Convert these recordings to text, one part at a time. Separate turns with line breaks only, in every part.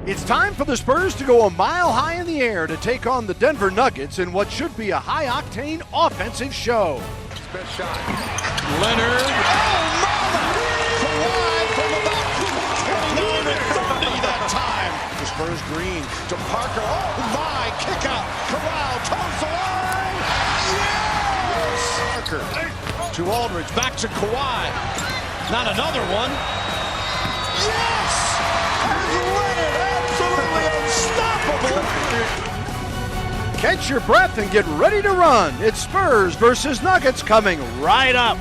It's time for the Spurs to go a mile high in the air to take on the Denver Nuggets in what should be a high-octane offensive show.
Best shot. Leonard. Oh, mama! Kawhi from about 29 and 30 that time.
The Spurs green
To Parker. Oh, my! Kick out. Corral toes the line. Yes!
Parker to Aldridge, back to Kawhi. Not another one.
Yes! And Leonard absolutely unstoppable.
Catch your breath and get ready to run. It's Spurs versus Nuggets coming right up.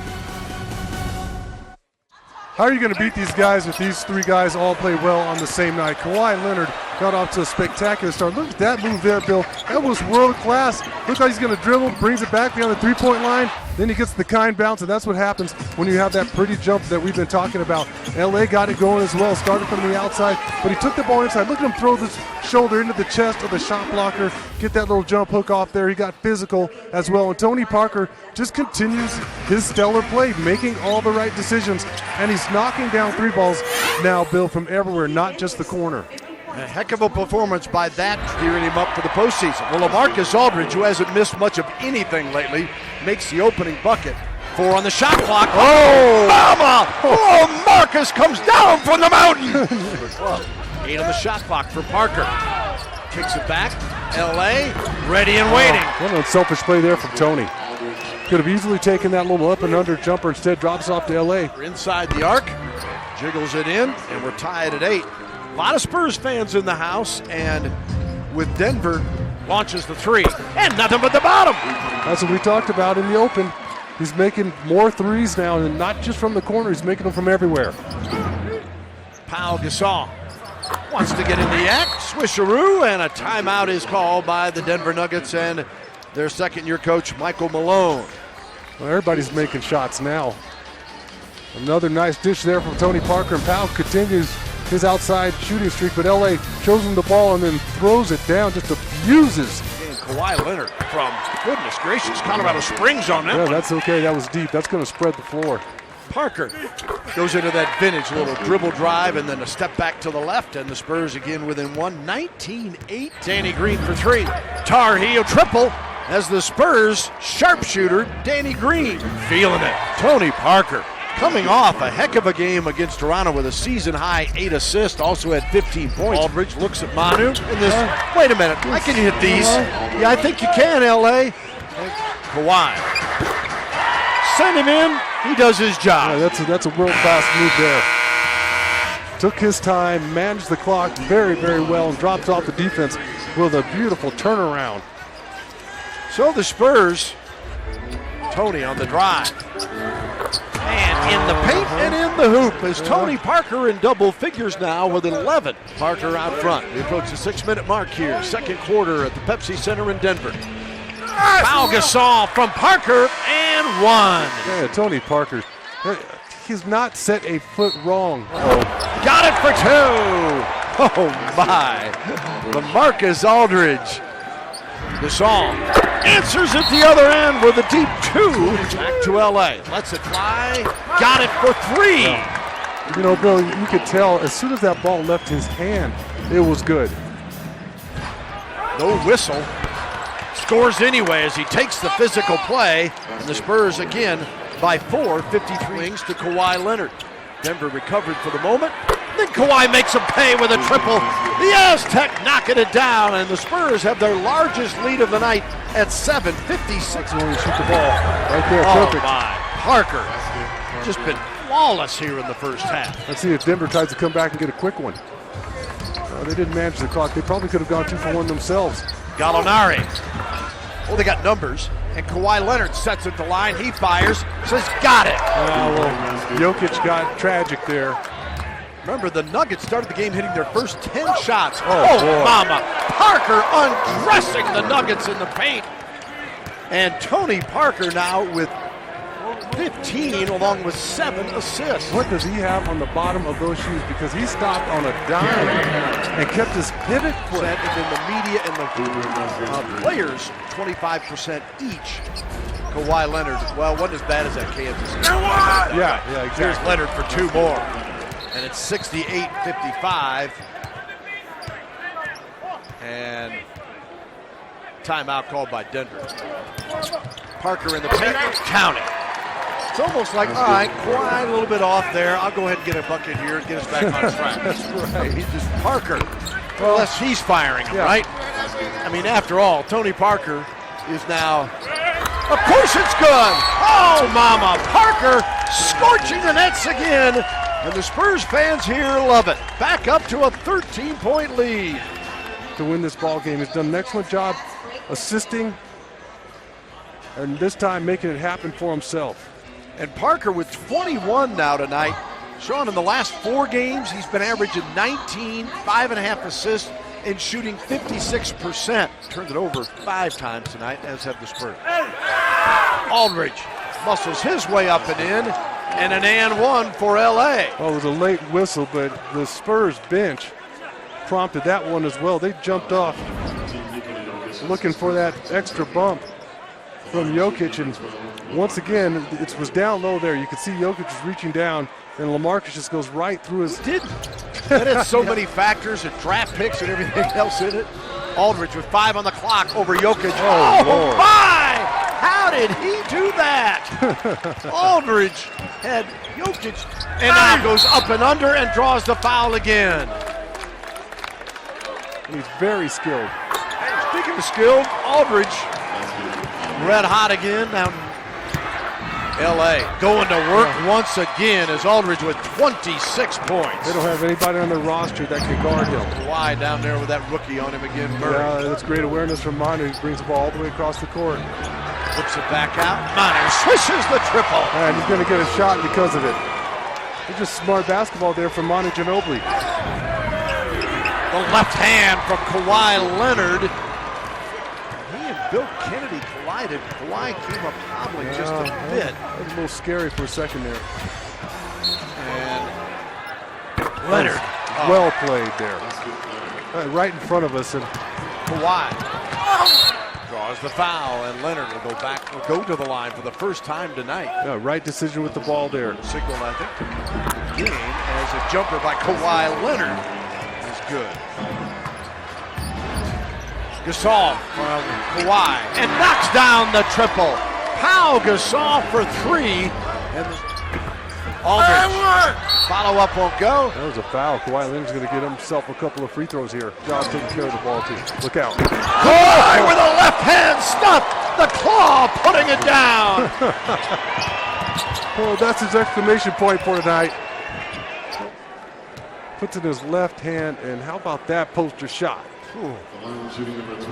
How are you going to beat these guys if these three guys all play well on the same night? Kawhi Leonard got off to a spectacular start. Look at that move there, Bill. That was world class. Look how he's going to dribble, brings it back beyond the three-point line. Then he gets the kind bounce, and that's what happens when you have that pretty jump that we've been talking about. LA got it going as well, started from the outside, but he took the ball inside. Look at him throw this shoulder into the chest of the shot blocker, get that little jump hook off there. He got physical as well, and Tony Parker just continues his stellar play, making all the right decisions, and he's knocking down three balls now, Bill, from everywhere, not just the corner.
A heck of a performance by that, gearing him up for the postseason. Well, LaMarcus Aldridge, who hasn't missed much of anything lately, makes the opening bucket. 4 on the shot clock. Oh, mama! Oh, Marcus comes down from the mountain. 8 on the shot clock for Parker. Kicks it back. LA, ready and waiting.
What an unselfish play there from Tony. Could have easily taken that little up and under jumper, instead drops off to LA.
We're inside the arc, jiggles it in, and we're tied at 8. A lot of Spurs fans in the house, and with Denver, launches the 3, and nothing but the bottom.
That's what we talked about in the open. He's making more threes now, and not just from the corner, he's making them from everywhere.
Pau Gasol wants to get in the act, swisheroo, and a timeout is called by the Denver Nuggets and their second-year coach, Michael Malone.
Well, everybody's making shots now. Another nice dish there from Tony Parker, and Pau continues his outside shooting streak, but LA shows him the ball and then throws it down, just abuses.
And Kawhi Leonard from, goodness gracious, Colorado Springs on that one.
That's okay, that was deep. That's going to spread the floor.
Parker goes into that vintage little dribble drive and then a step back to the left, and the Spurs again within one, 19-8. Danny Green for 3. Tar Heel triple as the Spurs sharpshooter Danny Green feeling it. Tony Parker coming off a heck of a game against Toronto with a season-high 8 assists, also had 15 points. Aldridge looks at Manu in this, wait a minute, I can hit these. Yeah, I think you can, LA. Kawhi. Send him in, he does his job.
Yeah, that's a world-class move there. Took his time, managed the clock very, very well, and dropped off the defense with a beautiful turnaround.
So the Spurs, Tony on the drive. And in the paint and in the hoop is Tony Parker in double figures now with 11. Parker out front. We approach the 6-minute mark here. Second quarter at the Pepsi Center in Denver. Pau Gasol from Parker and 1.
Yeah, Tony Parker, he's not set a foot wrong.
Got it for 2. Oh my. LaMarcus Aldridge. Gasol answers at the other end with a deep 2. Back to LA. Lets it fly. Got it for 3.
You know, Bill, you could tell as soon as that ball left his hand, it was good.
No whistle. Scores anyway as he takes the physical play. And the Spurs again by 4, 53 wings to Kawhi Leonard. Denver recovered for the moment. Then Kawhi makes him pay with a triple. The Aztec knocking it down, and the Spurs have their largest lead of the night at 7:56.
When you shoot the ball right there, perfect.
Oh my, Parker just been flawless here in the first half.
Let's see if Denver tries to come back and get a quick one. They didn't manage the clock. They probably could have gone 2 for 1 themselves.
Gallinari. Oh, they got numbers. And Kawhi Leonard sets at the line. He fires. Says, got it.
Jokic got tragic there.
Remember, the Nuggets started the game hitting their first 10 shots.
Oh,
mama. Parker undressing the Nuggets in the paint. And Tony Parker now with 15 along with 7 assists.
What does he have on the bottom of those shoes? Because he stopped on a dime and kept his pivot foot.
And then the media and the players, 25% each. Kawhi Leonard, well, wasn't as bad as that Kansas.
Yeah, exactly.
Here's Leonard for 2 more. And it's 68-55. And timeout called by Denver. Parker in the paint, counting. It's almost like, all right, Kawhi a little bit off there. I'll go ahead and get a bucket here and get us back on track.
That's right.
He just Parker, unless he's firing him, right? I mean, after all, Tony Parker is now, of course it's good. Oh, mama, Parker scorching the nets again. And the Spurs fans here love it. Back up to a 13-point lead.
To win this ball game, he's done an excellent job assisting, and this time making it happen for himself.
And Parker with 21 now tonight. Sean, in the last 4 games, he's been averaging 19, 5.5 assists, and shooting 56%. Turned it over 5 times tonight, as have the Spurs. Aldridge muscles his way up and in, and an and one for L.A.
Well, it was a late whistle, but the Spurs bench prompted that one as well. They jumped off looking for that extra bump from Jokic, and once again, it was down low there. You could see Jokic was reaching down, and LaMarcus just goes right through his...
That had so many factors and draft picks and everything else in it. Aldridge with 5 on the clock over Jokic.
Oh, Lord.
My! How did he do that? Aldridge had Jokic, and now goes up and under and draws the foul again.
He's very skilled.
Speaking of skilled, Aldridge red hot again down in L.A. Going to work once again as Aldridge with 26 points.
They don't have anybody on their roster that can guard him.
Kawhi down there with that rookie on him again, Murray.
Yeah, that's great awareness from Manu. He brings the ball all the way across the court.
Flips it back out. Manu swishes the triple.
And he's going to get a shot because of it. It's just smart basketball there from Manu Ginobili.
The left hand from Kawhi Leonard. He and Bill Kennedy collided. Kawhi came up hobbling just a bit.
That was a little scary for a second there.
And Leonard.
Well played there. Right in front of us. And
Kawhi draws the foul, and Leonard will go to the line for the first time tonight.
yeah, right decision with the ball there.
Signal, I think, to game as a jumper by Kawhi Leonard is good. Gasol from Kawhi and knocks down the triple. Pau Gasol for 3, and Aldridge follow up won't go.
That was a foul. Kawhi Leonard's going to get himself a couple of free throws here. Josh taking care of the ball too. Look out.
Kawhi with a left hand stuff. The claw putting it down.
Oh, that's his exclamation point for tonight. Puts in his left hand, and how about that poster shot?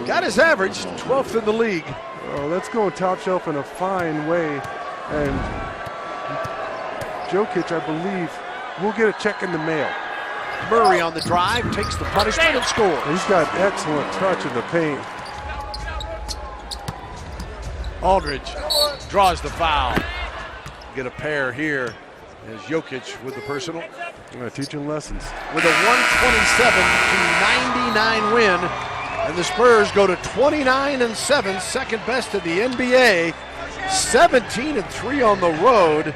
Got his average, 12th in the league.
Oh, that's going top shelf in a fine way. And Jokic, I believe, will get a check in the mail.
Murray on the drive, takes the punishment and scores.
He's got excellent touch in the paint.
Aldridge draws the foul. Get a pair here as Jokic with the personal.
Teaching lessons.
With a 127-99 win, and the Spurs go to 29-7, second best in the NBA, 17-3 on the road.